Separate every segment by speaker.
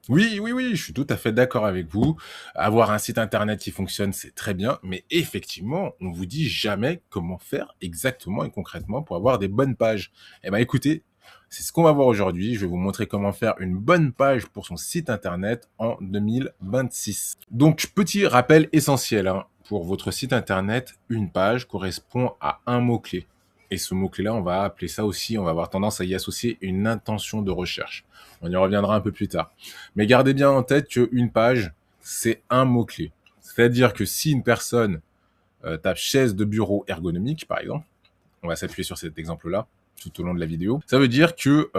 Speaker 1: Oui, oui, oui, je suis tout à fait d'accord avec vous. Avoir un site internet qui fonctionne, c'est très bien, mais effectivement, on vous dit jamais comment faire exactement et concrètement pour avoir des bonnes pages. Eh ben, écoutez, c'est ce qu'on va voir aujourd'hui. Je vais vous montrer comment faire une bonne page pour son site internet en 2026. Donc, petit rappel essentiel, hein. Pour votre site internet, une page correspond à un mot-clé. Et ce mot-clé-là, on va appeler ça aussi, on va avoir tendance à y associer une intention de recherche. On y reviendra un peu plus tard. Mais gardez bien en tête qu'une page, c'est un mot-clé. C'est-à-dire que si une personne tape chaise de bureau ergonomique, par exemple, on va s'appuyer sur cet exemple-là tout au long de la vidéo, ça veut dire que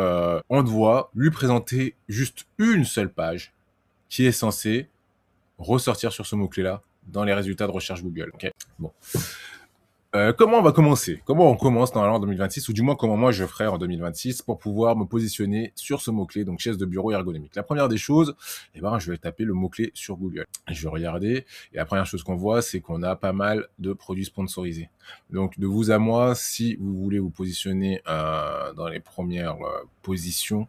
Speaker 1: on doit lui présenter juste une seule page qui est censée ressortir sur ce mot-clé-là dans les résultats de recherche Google. Okay, bon. Comment on va commencer? Comment on commence normalement en 2026, ou du moins comment moi je ferai en 2026 pour pouvoir me positionner sur ce mot-clé, donc chaise de bureau ergonomique. La première des choses, eh ben, je vais taper le mot-clé sur Google. Je vais regarder, et la première chose qu'on voit, c'est qu'on a pas mal de produits sponsorisés. Donc de vous à moi, si vous voulez vous positionner dans les premières positions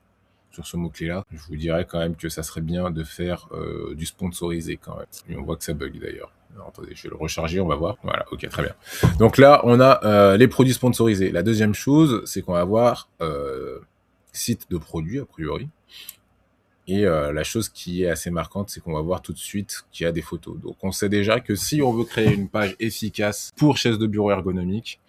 Speaker 1: sur ce mot-clé-là, je vous dirais quand même que ça serait bien de faire du sponsorisé quand même. Et on voit que ça bug d'ailleurs. Alors, attendez, je vais le recharger, on va voir. Voilà, ok, très bien. Donc là, on a les produits sponsorisés. La deuxième chose, c'est qu'on va avoir site de produits, a priori. Et la chose qui est assez marquante, c'est qu'on va voir tout de suite qu'il y a des photos. Donc on sait déjà que si on veut créer une page efficace pour chaise de bureau ergonomique,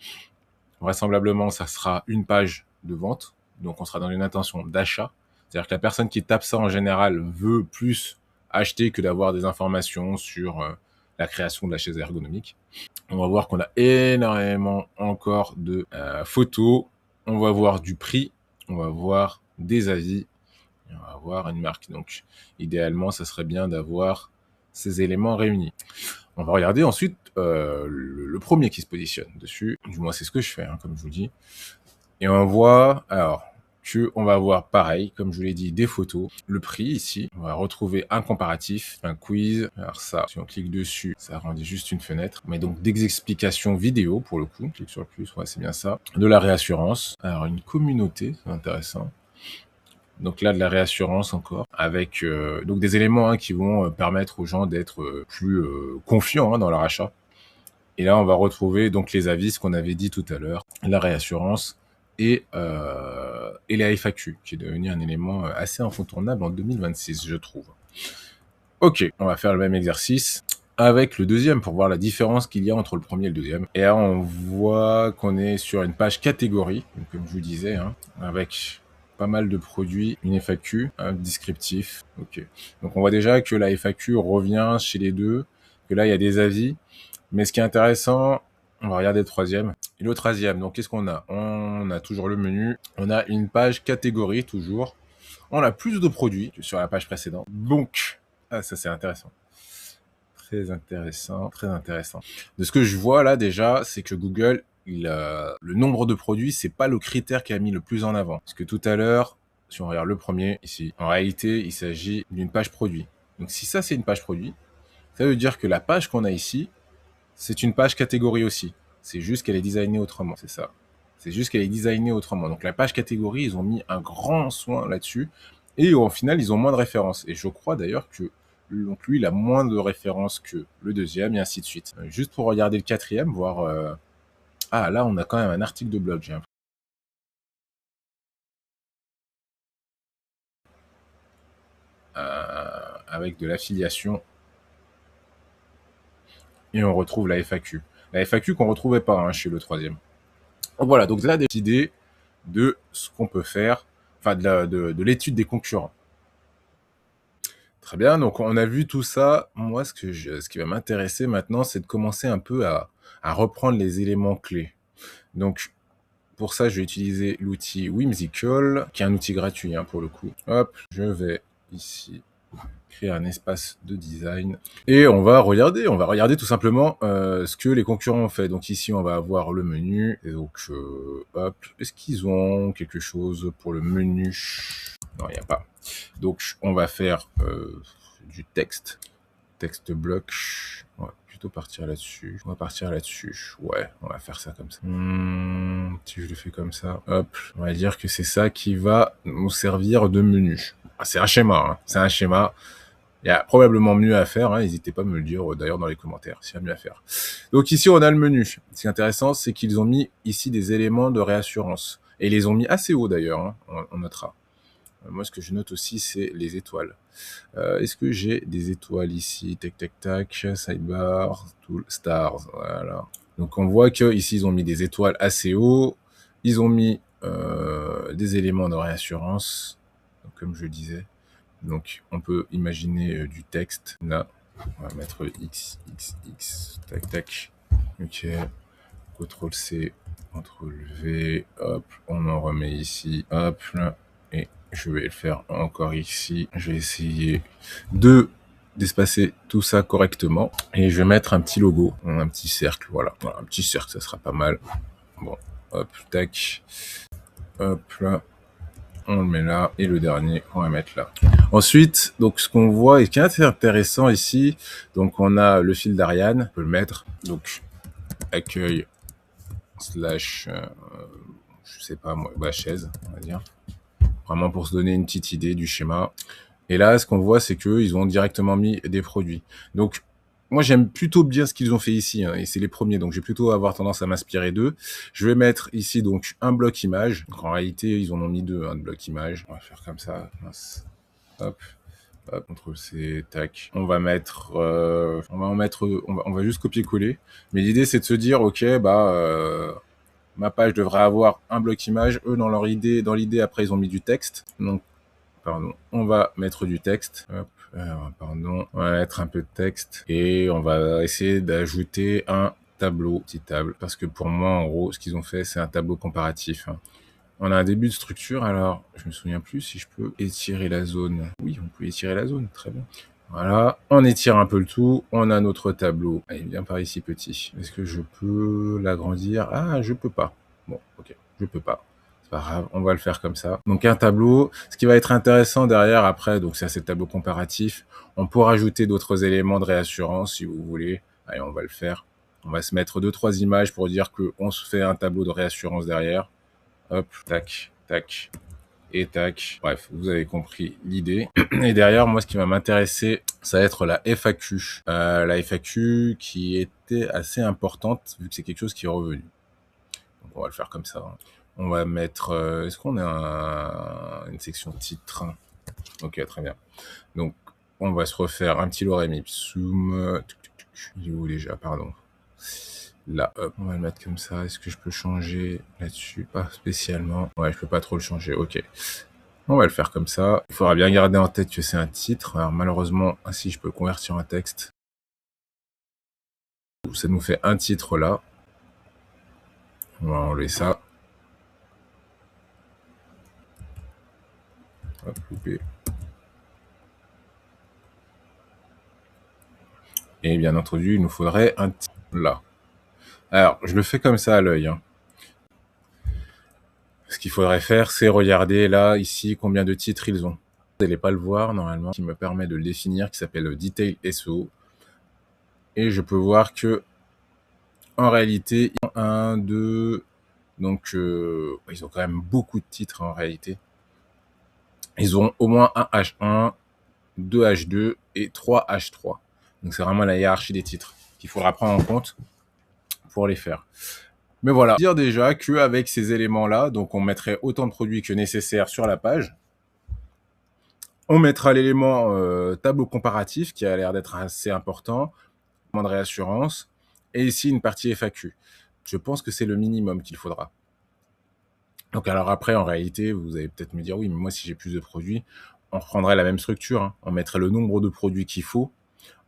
Speaker 1: vraisemblablement, ça sera une page de vente. Donc on sera dans une intention d'achat. C'est-à-dire que la personne qui tape ça en général veut plus acheter que d'avoir des informations sur la création de la chaise ergonomique. On va voir qu'on a énormément encore de photos. On va voir du prix. On va voir des avis. Et on va voir une marque. Donc, idéalement, ça serait bien d'avoir ces éléments réunis. On va regarder ensuite le premier qui se positionne dessus. Du moins, c'est ce que je fais, hein, comme je vous dis. Et on voit, alors, on va avoir pareil, comme je vous l'ai dit, des photos, le prix ici, on va retrouver un comparatif, un quiz, alors ça, si on clique dessus, ça rendit juste une fenêtre, mais donc des explications vidéo pour le coup, on clique sur le plus, ouais c'est bien ça, de la réassurance, alors une communauté, c'est intéressant, donc là de la réassurance encore, avec donc des éléments qui vont permettre aux gens d'être plus confiants dans leur achat. Et là, on va retrouver donc les avis, ce qu'on avait dit tout à l'heure, la réassurance et la FAQ, qui est devenu un élément assez incontournable en 2026, je trouve. Ok, on va faire le même exercice avec le deuxième pour voir la différence qu'il y a entre le premier et le deuxième. Et là, on voit qu'on est sur une page catégorie, donc, comme je vous disais, avec pas mal de produits, une FAQ, un descriptif. Ok, donc on voit déjà que la FAQ revient chez les deux, que là, il y a des avis. Mais ce qui est intéressant, on va regarder le troisième. Et le troisième, donc qu'est-ce qu'on a? On a toujours le menu. On a une page catégorie, toujours. On a plus de produits que sur la page précédente. Donc, ça c'est intéressant. Très intéressant, très intéressant. De ce que je vois là déjà, c'est que Google, le nombre de produits, c'est pas le critère qui a mis le plus en avant. Parce que tout à l'heure, si on regarde le premier ici, en réalité, il s'agit d'une page produit. Donc si ça c'est une page produit, ça veut dire que la page qu'on a ici, c'est une page catégorie aussi. C'est juste qu'elle est designée autrement, c'est ça. C'est juste qu'elle est designée autrement. Donc la page catégorie, ils ont mis un grand soin là-dessus. Et au final, ils ont moins de références. Et je crois d'ailleurs que donc lui, il a moins de références que le deuxième, et ainsi de suite. Juste pour regarder le quatrième, voir... Ah, là, on a quand même un article de blog, j'ai l'impression. Avec de l'affiliation. Et on retrouve la FAQ. La FAQ qu'on ne retrouvait pas chez le troisième. Donc voilà, donc là, des idées de ce qu'on peut faire, enfin de l'étude des concurrents. Très bien, donc on a vu tout ça. Moi, ce qui va m'intéresser maintenant, c'est de commencer un peu à reprendre les éléments clés. Donc, pour ça, je vais utiliser l'outil Whimsical, qui est un outil gratuit pour le coup. Hop, je vais ici créer un espace de design. Et on va regarder tout simplement ce que les concurrents ont fait. Donc ici, on va avoir le menu. Et donc, hop, est-ce qu'ils ont quelque chose pour le menu? Non, il n'y a pas. Donc, on va faire du texte. Texte bloc. On va plutôt partir là-dessus. On va partir là-dessus. Ouais, on va faire ça comme ça. Si je le fais comme ça, hop, on va dire que c'est ça qui va nous servir de menu. c'est un schéma, hein. C'est un schéma. Il y a probablement mieux à faire, hein. N'hésitez pas à me le dire d'ailleurs dans les commentaires s'il y a mieux à faire. Donc ici, on a le menu. Ce qui est intéressant, c'est qu'ils ont mis ici des éléments de réassurance. Et ils les ont mis assez haut d'ailleurs, hein, on notera. Moi, ce que je note aussi, c'est les étoiles. Est-ce que j'ai des étoiles ici? Tac, tac, tac, sidebar, tool, stars, voilà. Donc on voit que ici ils ont mis des étoiles assez haut. Ils ont mis des éléments de réassurance, comme je disais. Donc on peut imaginer du texte. Là, on va mettre X, X, X, tac, tac. Ok. CTRL C, CTRL V, hop, on en remet ici, hop, là, et je vais le faire encore ici. Je vais essayer d'espacer tout ça correctement, et je vais mettre un petit logo, un petit cercle, voilà, un petit cercle, ça sera pas mal. Bon, hop, tac, hop, là, on le met là, et le dernier, on va mettre là. Ensuite, donc ce qu'on voit et qui est assez intéressant ici, donc on a le fil d'Ariane, on peut le mettre, donc accueil slash, je sais pas moi, chaise, on va dire. Vraiment pour se donner une petite idée du schéma. Et là, ce qu'on voit, c'est qu'ils ont directement mis des produits. Donc, moi, j'aime plutôt bien ce qu'ils ont fait ici, hein, et c'est les premiers, donc je vais plutôt avoir tendance à m'inspirer d'eux. Je vais mettre ici donc un bloc image. Donc, en réalité, ils en ont mis deux, un bloc image. On va faire comme ça. Mince. Hop. Hop, CTRL C, tac. On va mettre, on va juste copier-coller. Mais l'idée, c'est de se dire, ok, ma page devrait avoir un bloc image. Eux, dans l'idée, après, ils ont mis du texte. Donc, pardon, on va mettre du texte. Hop, pardon, on va mettre un peu de texte. Et on va essayer d'ajouter un tableau, petite table. Parce que pour moi, en gros, ce qu'ils ont fait, c'est un tableau comparatif, hein. On a un début de structure, alors je me souviens plus si je peux étirer la zone. Oui, on peut étirer la zone, très bien. Voilà, on étire un peu le tout, on a notre tableau. Allez, viens par ici petit. Est-ce que je peux l'agrandir? Ah, je peux pas. Bon, ok, je peux pas. C'est pas grave, on va le faire comme ça. Donc un tableau, ce qui va être intéressant derrière après, donc ça c'est le tableau comparatif. On peut rajouter d'autres éléments de réassurance si vous voulez. Allez, on va le faire. On va se mettre 2-3 images pour dire qu'on se fait un tableau de réassurance derrière. Hop, tac, tac, et tac. Bref, vous avez compris l'idée. Et derrière, moi, ce qui va m'intéresser, ça va être la FAQ. La FAQ qui était assez importante, vu que c'est quelque chose qui est revenu. Donc, on va le faire comme ça, hein. On va mettre... est-ce qu'on a une section titre? Ok, très bien. Donc, on va se refaire un petit lorem ipsum. Il est où déjà? Pardon. Là, hop, on va le mettre comme ça. Est-ce que je peux changer là-dessus? Pas spécialement. Ouais, je peux pas trop le changer. Ok. On va le faire comme ça. Il faudra bien garder en tête que c'est un titre. Alors malheureusement, ainsi je peux le convertir en texte. Ça nous fait un titre là. On va enlever ça. Hop, loupé. Et bien entendu, il nous faudrait un titre là. Alors, je le fais comme ça à l'œil, hein. Ce qu'il faudrait faire, c'est regarder là, ici, combien de titres ils ont. Vous n'allez pas le voir normalement, qui me permet de le définir, qui s'appelle Detail SEO. Et je peux voir que, en réalité, ils ont 1, 2, donc ils ont quand même beaucoup de titres en réalité. Ils ont au moins un H1, 2 H2 et 3 H3. Donc c'est vraiment la hiérarchie des titres qu'il faudra prendre en compte pour les faire. Mais voilà, dire déjà qu'avec ces éléments-là, donc on mettrait autant de produits que nécessaire sur la page. On mettra l'élément tableau comparatif qui a l'air d'être assez important, de réassurance, et ici une partie FAQ. Je pense que c'est le minimum qu'il faudra. Donc alors après, en réalité, vous allez peut-être me dire, oui, mais moi si j'ai plus de produits, on reprendrait la même structure, hein. On mettrait le nombre de produits qu'il faut,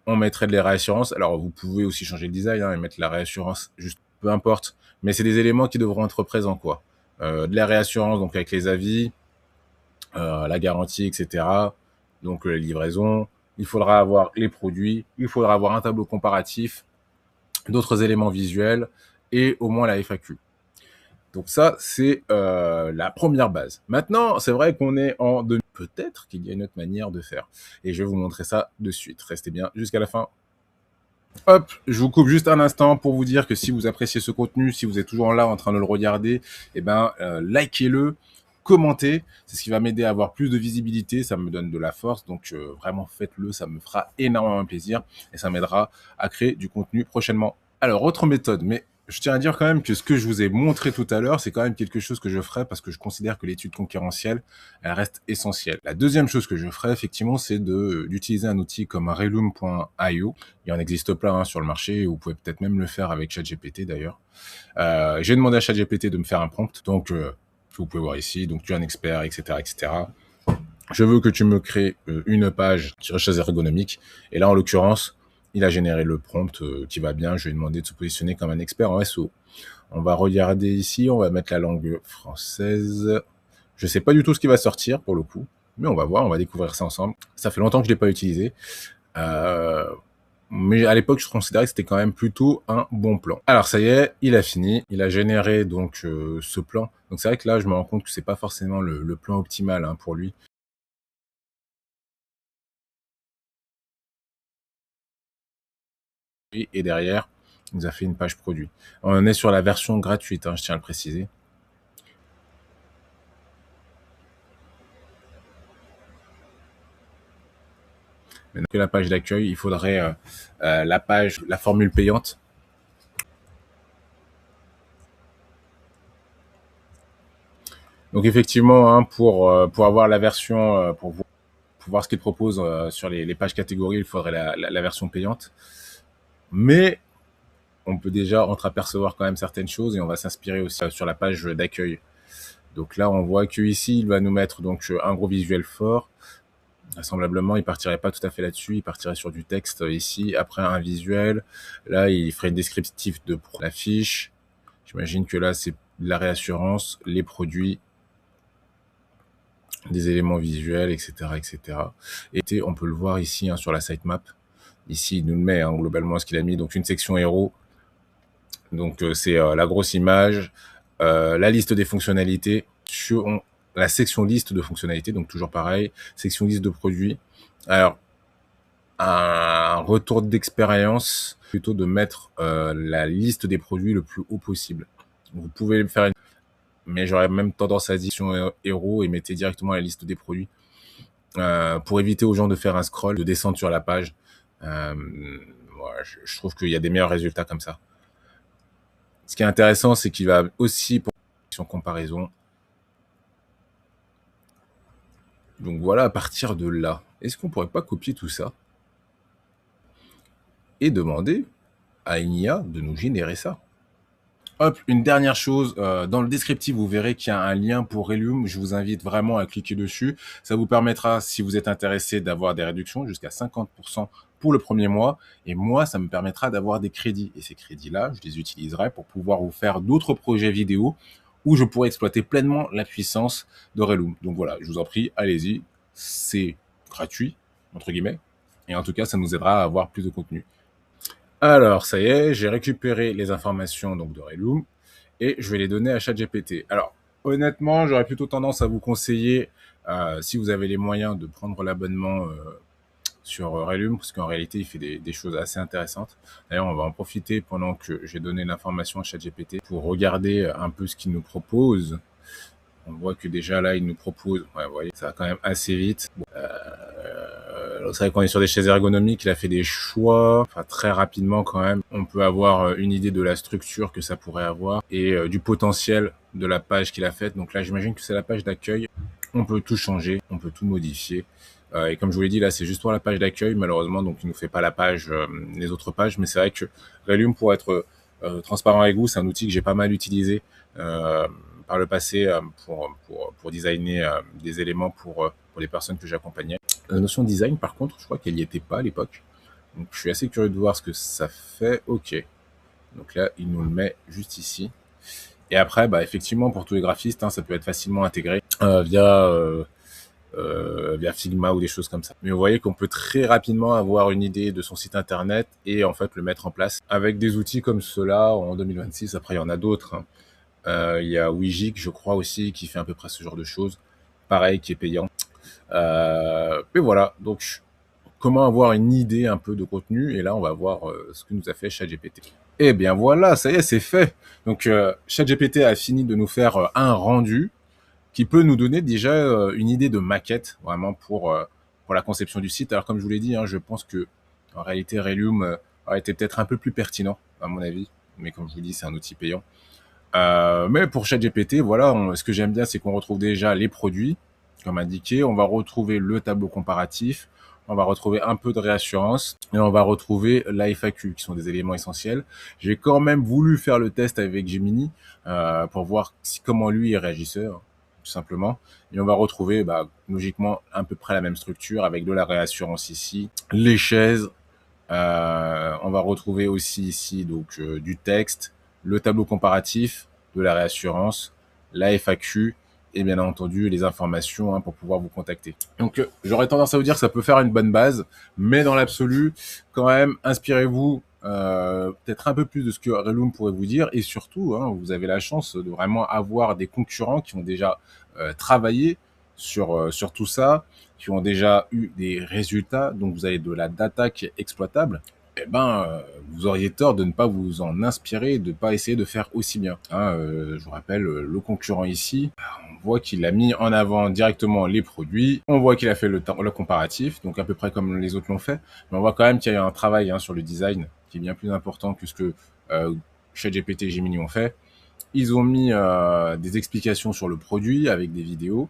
Speaker 1: on mettrait de la réassurance. Alors vous pouvez aussi changer le design, hein, et mettre la réassurance, juste peu importe. Mais c'est des éléments qui devront être présents, quoi. De la réassurance, donc avec les avis, la garantie, etc. Donc la livraison. Il faudra avoir les produits, il faudra avoir un tableau comparatif, d'autres éléments visuels et au moins la FAQ. Donc ça, c'est la première base. Maintenant, c'est vrai qu'on est en 2000. Peut-être qu'il y a une autre manière de faire. Et je vais vous montrer ça de suite. Restez bien jusqu'à la fin. Hop, je vous coupe juste un instant pour vous dire que si vous appréciez ce contenu, si vous êtes toujours là en train de le regarder, eh ben, likez-le, commenter. C'est ce qui va m'aider à avoir plus de visibilité. Ça me donne de la force. Donc, vraiment, faites-le. Ça me fera énormément plaisir et ça m'aidera à créer du contenu prochainement. Alors, autre méthode, mais je tiens à dire quand même que ce que je vous ai montré tout à l'heure, c'est quand même quelque chose que je ferai parce que je considère que l'étude concurrentielle, elle reste essentielle. La deuxième chose que je ferai, effectivement, c'est d'utiliser un outil comme Reloom.io. Il en existe plein hein, sur le marché. Vous pouvez peut-être même le faire avec ChatGPT d'ailleurs. J'ai demandé à ChatGPT de me faire un prompt. Donc, vous pouvez voir ici. Donc, tu es un expert, etc., etc. Je veux que tu me crées une page sur chaise ergonomique. Et là, en l'occurrence, il a généré le prompt qui va bien. Je lui ai demandé de se positionner comme un expert en SEO. On va regarder ici, on va mettre la langue française. Je sais pas du tout ce qui va sortir pour le coup, mais on va voir, on va découvrir ça ensemble. Ça fait longtemps que je l'ai pas utilisé. Mais à l'époque, je considérais que c'était quand même plutôt un bon plan. Alors ça y est, il a fini, il a généré donc ce plan. Donc c'est vrai que là, je me rends compte que c'est pas forcément le plan optimal hein, pour lui. Et derrière, il nous a fait une page produit. On est sur la version gratuite, hein, je tiens à le préciser. Maintenant que la page d'accueil, il faudrait la formule payante. Donc effectivement, hein, pour avoir la version, pour voir ce qu'il propose sur les pages catégories, il faudrait la version payante. Mais on peut déjà entreapercevoir quand même certaines choses et on va s'inspirer aussi sur la page d'accueil. Donc là, on voit que ici, il va nous mettre donc un gros visuel fort. Vraisemblablement, il partirait pas tout à fait là-dessus. Il partirait sur du texte ici. Après, un visuel. Là, il ferait une descriptif de la fiche. J'imagine que là, c'est la réassurance, les produits, des éléments visuels, etc., etc. Et on peut le voir ici hein, sur la sitemap. Ici, il nous le met hein, globalement ce qu'il a mis. Donc, une section héros. Donc, c'est la grosse image, la liste des fonctionnalités sur la section liste de fonctionnalités. Donc, toujours pareil, section liste de produits. Alors, un retour d'expérience, plutôt de mettre la liste des produits le plus haut possible. Vous pouvez faire une... Mais j'aurais même tendance à dire héros et mettez directement la liste des produits pour éviter aux gens de faire un scroll, de descendre sur la page. Voilà, je trouve qu'il y a des meilleurs résultats comme ça. Ce qui est intéressant, c'est qu'il va aussi pour son comparaison. Donc voilà, à partir de là, est-ce qu'on pourrait pas copier tout ça et demander à une IA de nous générer ça? Hop, une dernière chose, dans le descriptif, vous verrez qu'il y a un lien pour Reloom. Je vous invite vraiment à cliquer dessus. Ça vous permettra, si vous êtes intéressé, d'avoir des réductions jusqu'à 50% pour le premier mois. Et moi, ça me permettra d'avoir des crédits. Et ces crédits-là, je les utiliserai pour pouvoir vous faire d'autres projets vidéo où je pourrais exploiter pleinement la puissance de Reloom. Donc voilà, je vous en prie, allez-y. C'est gratuit, entre guillemets. Et en tout cas, ça nous aidera à avoir plus de contenu. Alors, ça y est, j'ai récupéré les informations donc de Reloom et je vais les donner à ChatGPT. Alors, honnêtement, j'aurais plutôt tendance à vous conseiller, si vous avez les moyens, de prendre l'abonnement sur Reloom, parce qu'en réalité, il fait des choses assez intéressantes. D'ailleurs, on va en profiter pendant que j'ai donné l'information à ChatGPT pour regarder un peu ce qu'il nous propose. On voit que déjà là, il nous propose, ouais, vous voyez, ça va quand même assez vite. C'est vrai qu'on est sur des chaises ergonomiques, il a fait des choix, enfin très rapidement quand même. On peut avoir une idée de la structure que ça pourrait avoir et du potentiel de la page qu'il a faite. Donc là, j'imagine que c'est la page d'accueil. On peut tout changer, on peut tout modifier. Et comme je vous l'ai dit, là, c'est juste pour la page d'accueil, malheureusement, donc il nous fait pas la page, les autres pages. Mais c'est vrai que Reloom, pour être transparent avec vous, c'est un outil que j'ai pas mal utilisé par le passé pour designer des éléments pour les personnes que j'accompagnais. La notion de design, par contre, je crois qu'elle n'y était pas à l'époque. Donc, je suis assez curieux de voir ce que ça fait. OK. Donc là, il nous le met juste ici. Et après, bah, effectivement, pour tous les graphistes, hein, ça peut être facilement intégré via Figma ou des choses comme ça. Mais vous voyez qu'on peut très rapidement avoir une idée de son site internet et en fait le mettre en place avec des outils comme ceux-là en 2026. Après, il y en a d'autres. Hein. Il y a Wigik, je crois aussi, qui fait à peu près ce genre de choses. Pareil, qui est payant. Mais voilà, donc comment avoir une idée un peu de contenu, et là on va voir ce que nous a fait ChatGPT. Eh bien voilà, ça y est, c'est fait. Donc ChatGPT a fini de nous faire un rendu qui peut nous donner déjà une idée de maquette vraiment pour la conception du site. Alors comme je vous l'ai dit, hein, je pense que en réalité Relium aurait été peut-être un peu plus pertinent à mon avis, mais comme je vous dis, c'est un outil payant. Mais pour ChatGPT, voilà, ce que j'aime bien, c'est qu'on retrouve déjà les produits, comme indiqué. On va retrouver le tableau comparatif. On va retrouver un peu de réassurance et on va retrouver la FAQ, qui sont des éléments essentiels. J'ai quand même voulu faire le test avec Gemini pour voir comment lui il réagissait, hein, tout simplement. Et on va retrouver, logiquement, à peu près la même structure avec de la réassurance ici, les chaises, on va retrouver aussi ici donc du texte, le tableau comparatif, de la réassurance, la FAQ et bien entendu les informations pour pouvoir vous contacter. Donc j'aurais tendance à vous dire que ça peut faire une bonne base, mais dans l'absolu, quand même, inspirez-vous peut-être un peu plus de ce que Relium pourrait vous dire et surtout, vous avez la chance de vraiment avoir des concurrents qui ont déjà travaillé sur tout ça, qui ont déjà eu des résultats, donc vous avez de la data qui est exploitable, vous auriez tort de ne pas vous en inspirer, de ne pas essayer de faire aussi bien. Je vous rappelle, le concurrent ici, on voit qu'il a mis en avant directement les produits, on voit qu'il a fait le comparatif, donc à peu près comme les autres l'ont fait, mais on voit quand même qu'il y a eu un travail sur le design qui est bien plus important que ce que ChatGPT et Gemini ont fait. Ils ont mis des explications sur le produit avec des vidéos,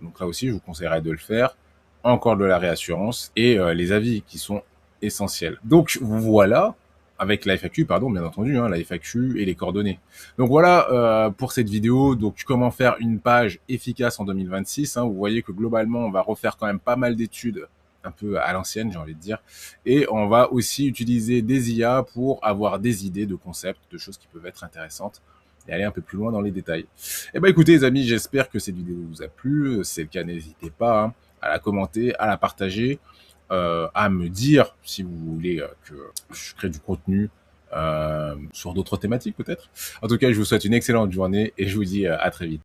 Speaker 1: donc là aussi je vous conseillerais de le faire, encore de la réassurance et les avis qui sont essentiels. Donc voilà, avec la FAQ, pardon, bien entendu, la FAQ et les coordonnées. Donc voilà pour cette vidéo, donc comment faire une page efficace en 2026. Vous voyez que globalement, on va refaire quand même pas mal d'études, un peu à l'ancienne, j'ai envie de dire. Et on va aussi utiliser des IA pour avoir des idées de concepts, de choses qui peuvent être intéressantes et aller un peu plus loin dans les détails. Écoutez les amis, j'espère que cette vidéo vous a plu. Si c'est le cas, n'hésitez pas à la commenter, à la partager, à me dire si vous voulez que je crée du contenu sur d'autres thématiques peut-être. En tout cas, je vous souhaite une excellente journée et je vous dis à très vite.